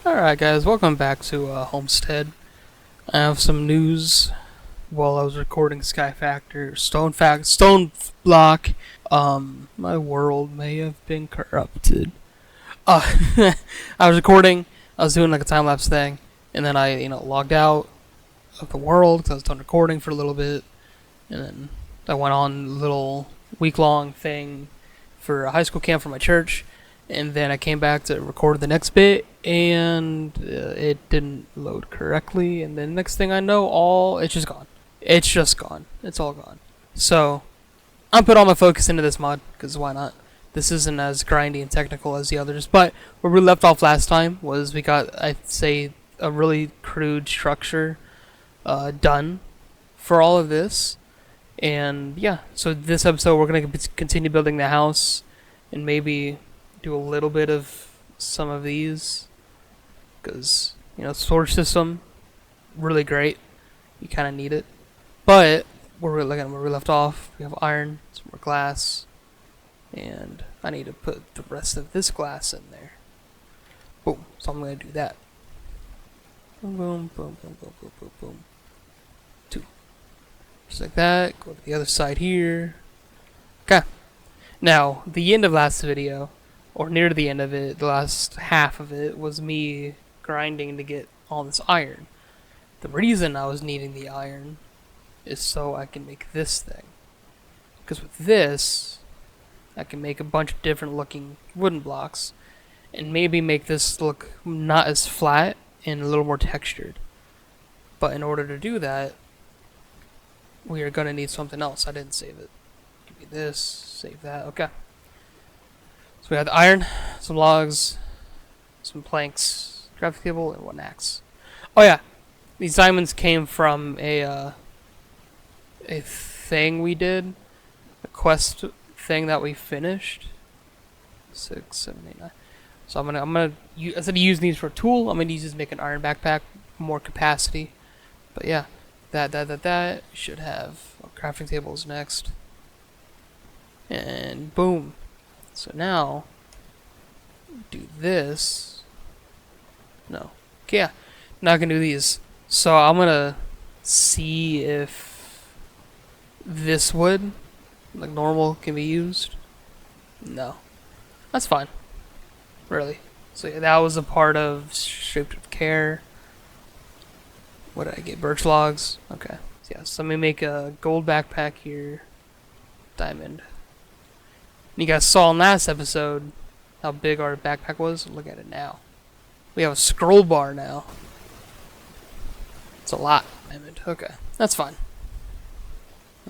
Alright guys, welcome back to Homestead. I have some news while I was recording Sky Factor. Stone Block. My world may have been corrupted. I was recording, I was doing like a time-lapse thing, and then I, logged out of the world because I was done recording for a little bit, and then I went on a little week-long thing for a high school camp for my church, and then I came back to record the next bit, and it didn't load correctly, and then next thing I know, it's just gone. It's just gone. It's all gone. So, I put all my focus into this mod, because why not? This isn't as grindy and technical as the others, but where we left off last time was we got, I'd say, a really crude structure done for all of this. And yeah, so this episode we're going to continue building the house and maybe do a little bit of some of these because, storage system, really great. You kind of need it. But where we left off, we have iron, some more glass, and I need to put the rest of this glass in there. Boom. So I'm going to do that. Boom, boom, boom, boom, boom, boom, boom, boom. 2. Just like that. Go to the other side here. Okay. Now, the end of last video, or near the end of it, the last half of it, was me grinding to get all this iron. The reason I was needing the iron is so I can make this thing. Because with this, I can make a bunch of different looking wooden blocks, and maybe make this look not as flat and a little more textured. But in order to do that, we are going to need something else. I didn't save it. Give me this, save that, okay. So we have the iron, some logs, some planks, crafting table, and 1 axe. Oh yeah, these diamonds came from a thing we did, a quest thing that we finished. 6, 7, 8, 9. So I'm gonna instead of using these for a tool, I'm gonna use this to make an iron backpack, more capacity. But yeah, that should have crafting tables next, and boom. So now, do this. No. Okay, yeah. Now I can do these. So I'm gonna see if this wood, like normal, can be used. No. That's fine. Really. So yeah, that was a part of Shaped with Care. What did I get? Birch logs. Okay. So yeah, so let me make a gold backpack here. Diamond. You guys saw in last episode how big our backpack was. Look at it now. We have a scroll bar now. It's a lot. Diamond. Okay, that's fine.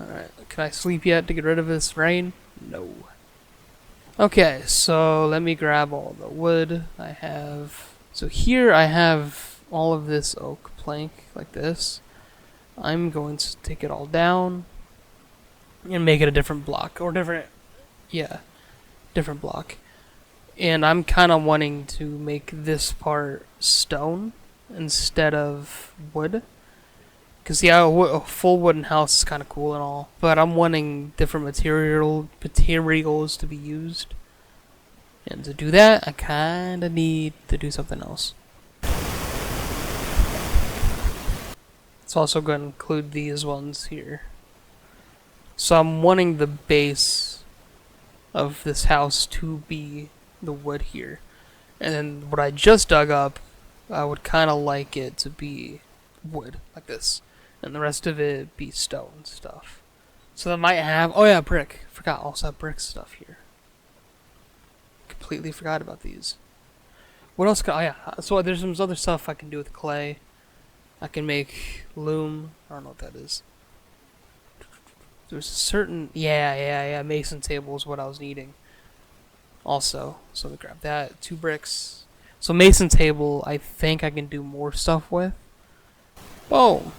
Alright, can I sleep yet to get rid of this rain? No. Okay, so let me grab all the wood I have. So here I have all of this oak plank like this. I'm going to take it all down and make it a different block, or different block. And I'm kind of wanting to make this part stone instead of wood. Because yeah, a full wooden house is kind of cool and all, but I'm wanting different materials to be used. And to do that, I kind of need to do something else. It's also going to include these ones here. So I'm wanting the base of this house to be the wood here. And then what I just dug up, I would kind of like it to be wood, like this. And the rest of it be stone stuff. So that might have, oh yeah, brick. Forgot, also have brick stuff here. Completely forgot about these. What else can, oh yeah, so there's some other stuff I can do with clay. I can make loom, I don't know what that is. There's a certain, yeah, mason table is what I was needing. Also, so let me grab that, 2 bricks. So mason table, I think I can do more stuff with. Boom.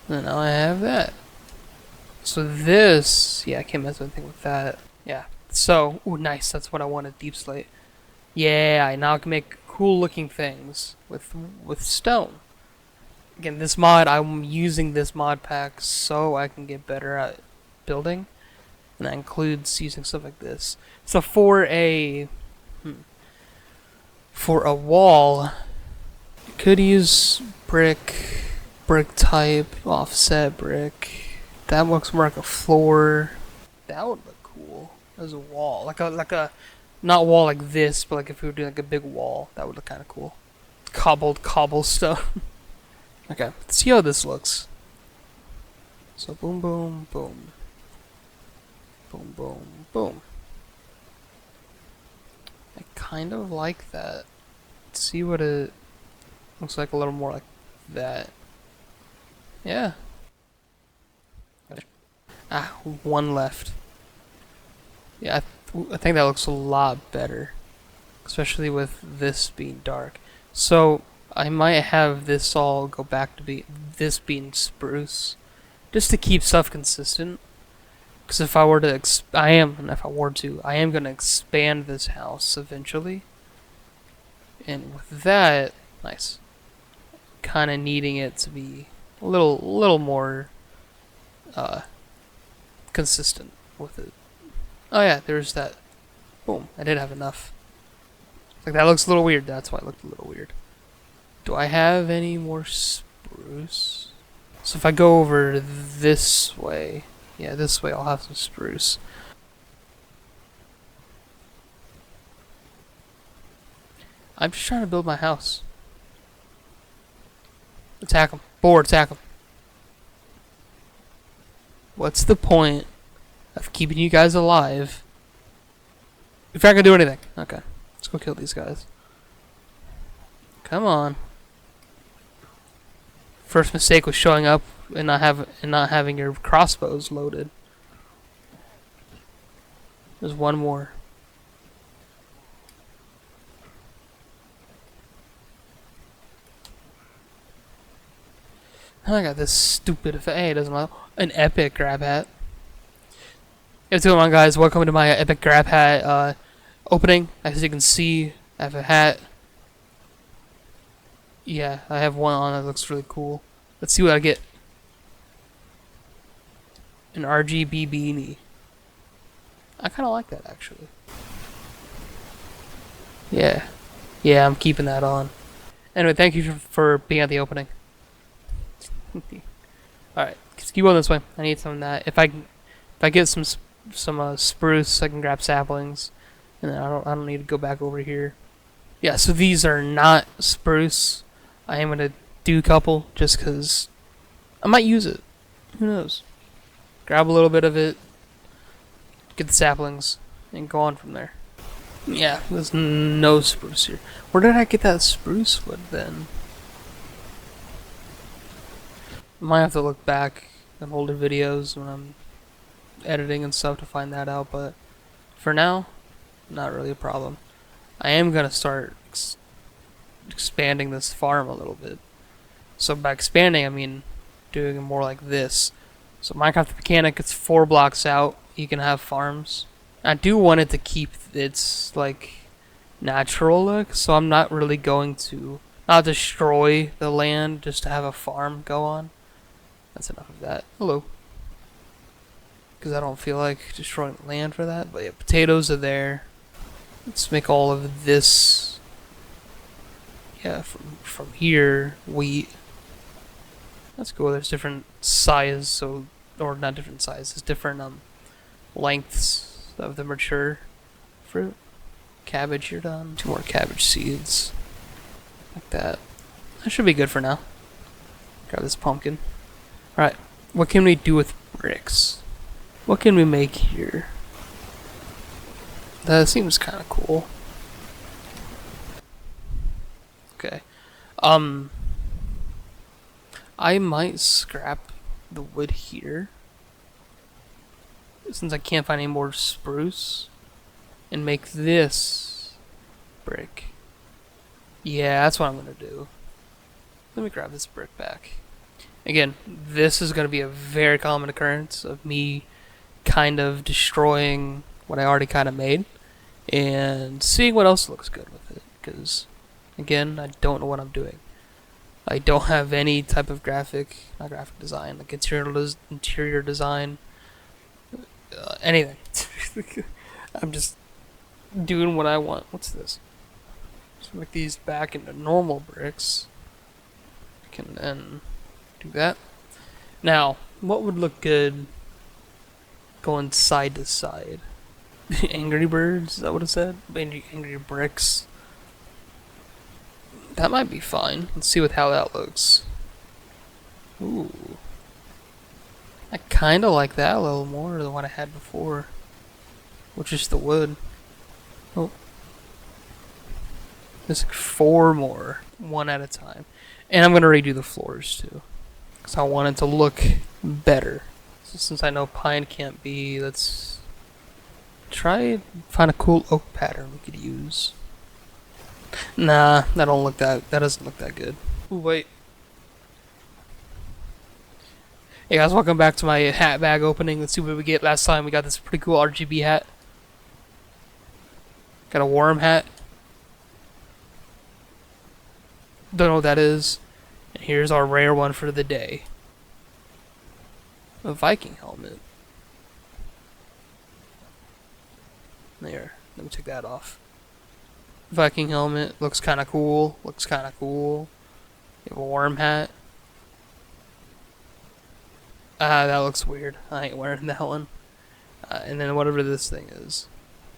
And now I have that. So this, yeah, I can't mess with anything with that. Yeah, so, ooh, nice, that's what I wanted, deep slate. Yeah, I now can make cool looking things with stone. Again, this mod, I'm using this mod pack so I can get better at building. And that includes using stuff like this. So for a For a wall, you could use brick type, offset brick. That looks more like a floor. That would look cool as a wall, like a not wall like this, but like if we were doing like a big wall, that would look kind of cool. Cobblestone. Okay, let's see how this looks. So boom, boom, boom, boom, boom, boom. I kind of like that. Let's see what it looks like a little more like that. Yeah. Ah, one left. Yeah, I think that looks a lot better, especially with this being dark. So I might have this all go back to be this being spruce, just to keep stuff consistent. Because if I were to, I am gonna expand this house eventually, and with that, nice, kind of needing it to be a little more consistent with it. Oh yeah, there's that. Boom, I did have enough. Like that looks a little weird. That's why it looked a little weird. Do I have any more spruce? So if I go over this way, yeah, this way I'll have some spruce. I'm just trying to build my house. Attack him. Board, attack him. What's the point of keeping you guys alive if you're not gonna do anything? Okay, let's go kill these guys. Come on. First mistake was showing up and not having your crossbows loaded. There's one more. I got this stupid effect. Hey, it doesn't matter. An epic grab hat. Hey, what's going on, guys? Welcome to my epic grab hat opening. As you can see, I have a hat. Yeah, I have one on that looks really cool. Let's see what I get. An RGB beanie. I kind of like that, actually. Yeah. Yeah, I'm keeping that on. Anyway, thank you for being at the opening. Alright, let's keep going this way. I need some of that. If I get some spruce, I can grab saplings. And then I don't need to go back over here. Yeah, so these are not spruce. I am gonna do a couple just because I might use it. Who knows? Grab a little bit of it, get the saplings, and go on from there. Yeah, there's no spruce here. Where did I get that spruce wood then? I might have to look back at older videos when I'm editing and stuff to find that out, but for now, not really a problem. I am gonna start expanding this farm a little bit. So by expanding, I mean doing it more like this. So Minecraft Mechanic, it's 4 blocks out. You can have farms. I do want it to keep its like natural look, so I'm not really going to not destroy the land just to have a farm go on. That's enough of that. Hello. Because I don't feel like destroying land for that. But yeah, potatoes are there. Let's make all of this. Yeah, from here, wheat. That's cool. There's different sizes, so or not different sizes, different lengths of the mature fruit. Cabbage, you're done. 2 more cabbage seeds, like that. That should be good for now. Grab this pumpkin. All right, what can we do with bricks? What can we make here? That seems kind of cool. Okay. I might scrap the wood here, since I can't find any more spruce, and make this brick. Yeah, that's what I'm gonna do. Let me grab this brick back. Again, this is gonna be a very common occurrence of me kind of destroying what I already kind of made and seeing what else looks good with it, because again, I don't know what I'm doing. I don't have any type of not graphic design, like interior design, anything. I'm just doing what I want. What's this? make these back into normal bricks. I can then do that. Now, what would look good going side to side? Angry Birds, is that what it said? Angry Bricks. That might be fine. Let's see how that looks. Ooh. I kinda like that a little more than what I had before. Which is the wood. Oh. There's like 4 more. One at a time. And I'm gonna redo the floors too. Because I want it to look better. So since I know pine can't be, let's try and find a cool oak pattern we could use. Nah, that doesn't look that good. Ooh, wait. Hey guys, welcome back to my hat bag opening. Let's see what we get. Last time we got this pretty cool RGB hat. Got a worm hat. Don't know what that is. And here's our rare one for the day. A Viking helmet. There. Let me take that off. Viking helmet. Looks kind of cool. Looks kind of cool. You have a worm hat. That looks weird. I ain't wearing that one. And then whatever this thing is.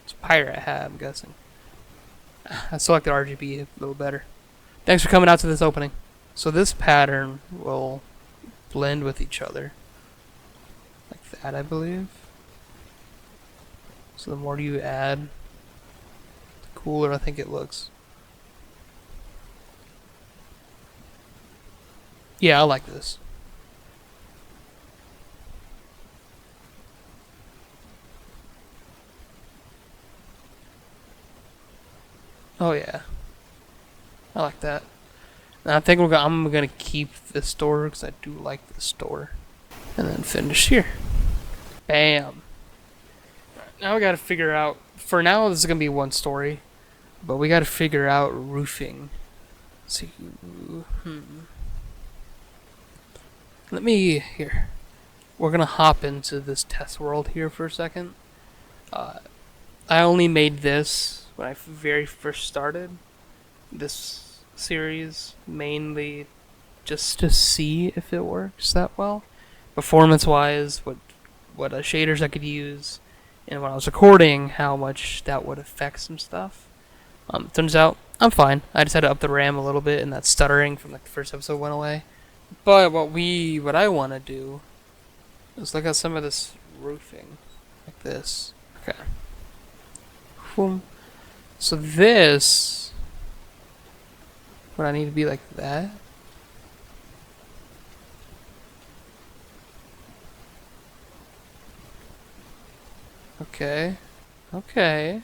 It's a pirate hat, I'm guessing. I selected RGB a little better. Thanks for coming out to this opening. So this pattern will blend with each other. Like that, I believe. So the more you add, the cooler I think it looks. Yeah, I like this. Oh yeah, I like that. And I think I'm gonna keep this door because I do like this door, and then finish here. Bam. Now we gotta figure out. For now, this is gonna be one story, but we gotta figure out roofing. Let's see. Let me here. We're gonna hop into this test world here for a second. I only made this when I very first started this series, mainly just to see if it works that well. Performance-wise, what shaders I could use, and when I was recording, how much that would affect some stuff. Turns out, I'm fine. I just had to up the RAM a little bit, and that stuttering from like the first episode went away. But what I want to do is look at some of this roofing, like this. Okay. Boom. So this, would I need to be like that? Okay. Okay.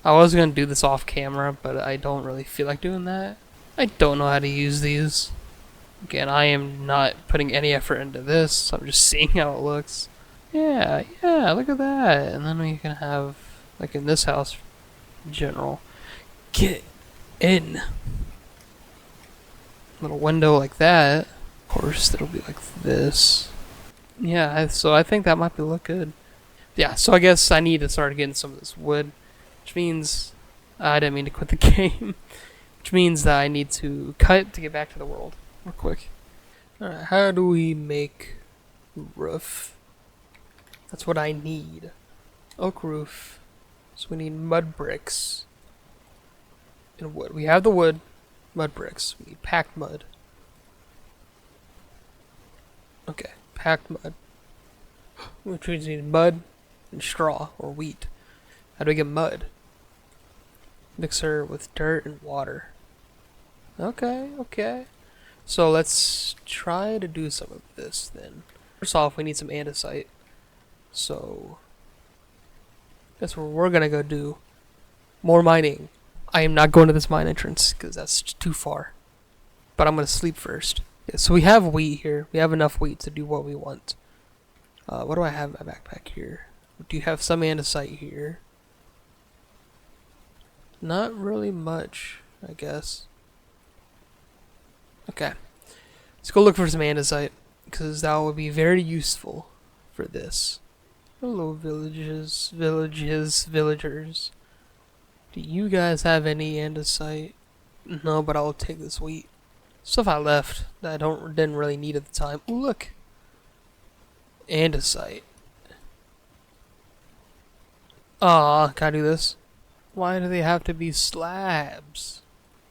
I was gonna do this off camera, but I don't really feel like doing that. I don't know how to use these. Again, I am not putting any effort into this. I'm just seeing how it looks. Yeah, look at that. And then we can have, like in this house, in general, get in. Little window like that. Of course, it'll be like this. Yeah, so I think that might look good. Yeah, so I guess I need to start getting some of this wood, which means I didn't mean to quit the game. Which means that I need to cut to get back to the world real quick. Alright, how do we make roof? That's what I need. Oak roof. So we need mud bricks and wood. We have the wood, mud bricks. We need packed mud. Okay, packed mud. Which means we need mud and straw or wheat. How do we get mud? Mixer with dirt and water. Okay. So let's try to do some of this then. First off, we need some andesite. So that's what we're gonna go do. More mining. I am not going to this mine entrance because that's too far. But I'm gonna sleep first. Yeah, so we have wheat here. We have enough wheat to do what we want. What do I have in my backpack here? Do you have some andesite here? Not really much, I guess. Okay. Let's go look for some andesite, because that would be very useful for this. Hello, villagers. Do you guys have any andesite? No, but I'll take this wheat. Stuff I left that I didn't really need at the time. Ooh, look. Andesite. Aw, can I do this? Why do they have to be slabs?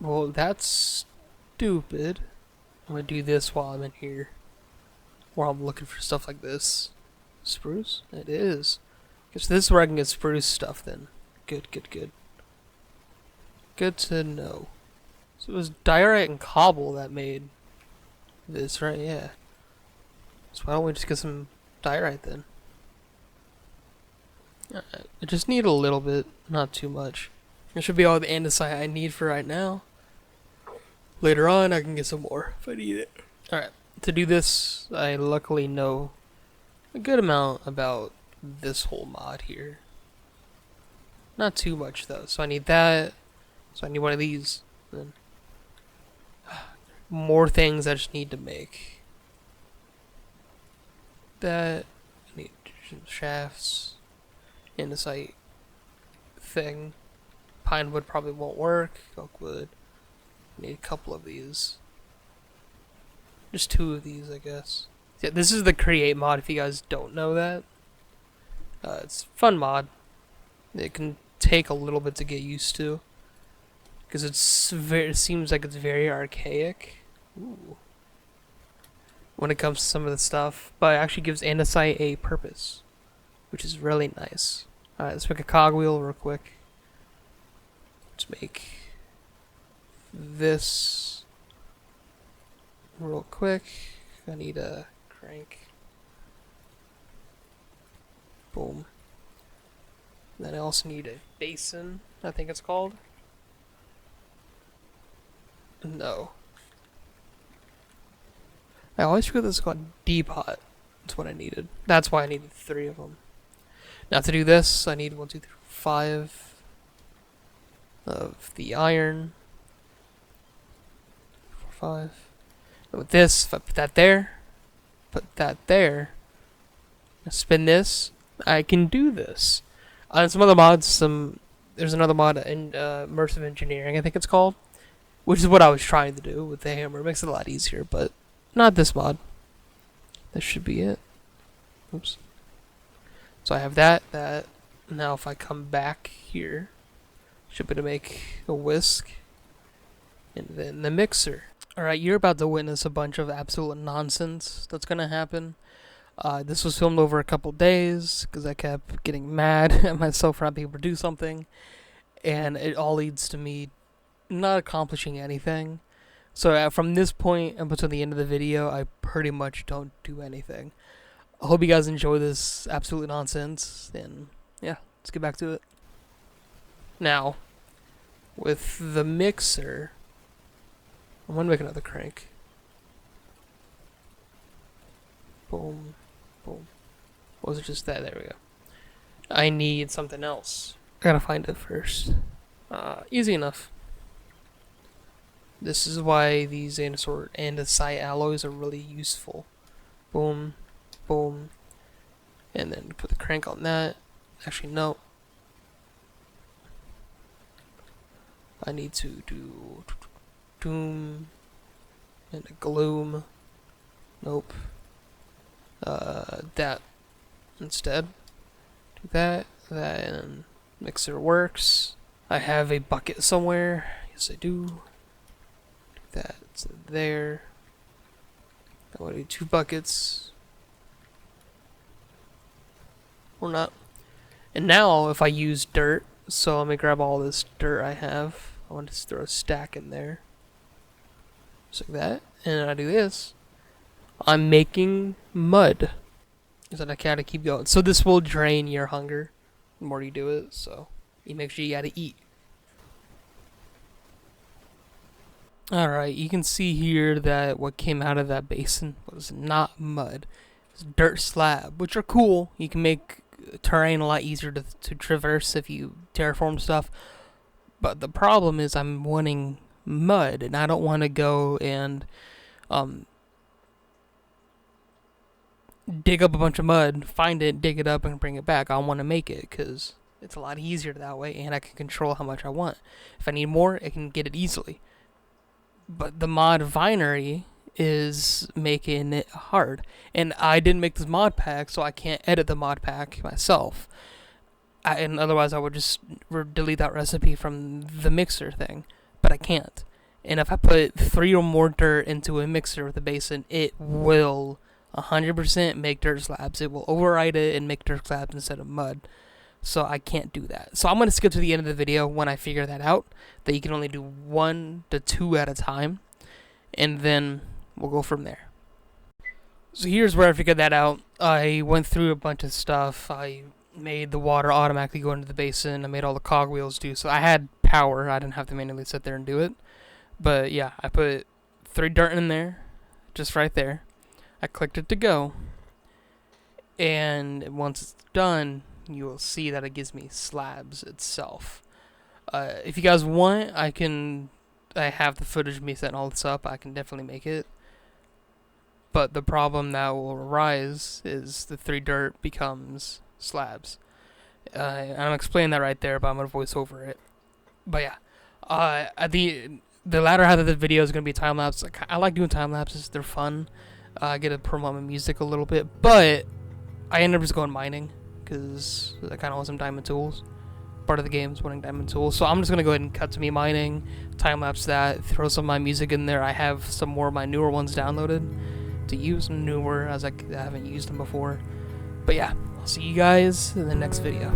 Well, that's stupid. I'm gonna do this while I'm in here. While I'm looking for stuff like this. Spruce? It is. Guess this is where I can get spruce stuff then. Good, good, good. Good to know. So it was diorite and cobble that made this, right? Yeah. So why don't we just get some diorite then? Alright. I just need a little bit, not too much. It should be all the andesite I need for right now. Later on, I can get some more if I need it. Alright. To do this, I luckily know a good amount about this whole mod here. Not too much though. So I need that. So I need one of these. Then more things I just need to make. That I need shafts, andesite thing. Pine wood probably won't work. Oak wood. I need a couple of these. Just 2 of these, I guess. Yeah, this is the create mod. If you guys don't know that, it's a fun mod. It can take a little bit to get used to. Because it seems like it's very archaic. Ooh. When it comes to some of the stuff. But it actually gives andesite a purpose. Which is really nice. Alright, let's make a cogwheel real quick. Let's make this real quick. I need a crank. Boom. Then I also need a basin, I think it's called. No. I always forget this is called depot. That's what I needed. That's why I needed 3 of them. Now to do this, I need 1, 2, 3, 5 of the iron. 4, 5. And with this, if I put that there, spin this, I can do this. On some other mods, there's another mod in immersive engineering, I think it's called. Which is what I was trying to do with the hammer. It makes it a lot easier, but not this mod. That should be it. Oops. So I have that. Now if I come back here, should be able to make a whisk. And then the mixer. Alright, you're about to witness a bunch of absolute nonsense that's going to happen. This was filmed over a couple days, because I kept getting mad at myself for not being able to do something. And it all leads to me not accomplishing anything. So from this point up until the end of the video, I pretty much don't do anything. I hope you guys enjoy this absolute nonsense, and yeah, let's get back to it. Now, with the mixer, I'm gonna make another crank. Boom, boom. Or was it just that? There we go. I need something else. I gotta find it first. Easy enough. This is why these andesite alloys are really useful. Boom, boom. And then put the crank on that. Actually, no. I need to do doom and a gloom. Nope. That instead. Do that, and mixer works. I have a bucket somewhere. Yes, I do. That's there. I want to do 2 buckets. Or not. And now, if I use dirt, so let me grab all this dirt I have. I want to just throw a stack in there. Just like that. And I do this. I'm making mud. So I gotta keep going. So this will drain your hunger the more you do it. So you make sure you gotta eat. Alright, you can see here that what came out of that basin was not mud. It was dirt slab, which are cool. You can make terrain a lot easier to traverse if you terraform stuff. But the problem is I'm wanting mud, and I don't want to go and dig up a bunch of mud, find it, dig it up, and bring it back. I want to make it, because It's a lot easier that way, and I can control how much I want. If I need more, I can get it easily. But the mod Vinery is making it hard. And I didn't make this mod pack, so I can't edit the mod pack myself. And otherwise I would just delete that recipe from the mixer thing. But I can't. And if I put 3 or more dirt into a mixer with a basin, it will 100% make dirt slabs. It will override it and make dirt slabs instead of mud. So I can't do that. So I'm going to skip to the end of the video when I figure that out, that you can only do 1 to 2 at a time, and then we'll go from there. So here's where I figured that out. I went through a bunch of stuff. I made the water automatically go into the basin. I made all the cogwheels do. So I had power. I didn't have to manually sit there and do it. But yeah, I put 3 dirt in there, just right there. I clicked it to go. And once it's done, you will see that it gives me slabs itself. If you guys want, I have the footage of me setting all this up. I can definitely make it. But the problem that will arise is the 3 dirt becomes slabs. I'm explaining that right there, but I'm going to voice over it. But yeah, the latter half of the video is going to be time lapse. I like doing time lapses. They're fun. I get to promote my music a little bit, but I end up just going mining, because I kind of want some diamond tools. Part of the game is wanting diamond tools. So I'm just going to go ahead and cut to me mining, time-lapse that, throw some of my music in there. I have some more of my newer ones downloaded to use, newer, as I haven't used them before. But yeah, I'll see you guys in the next video.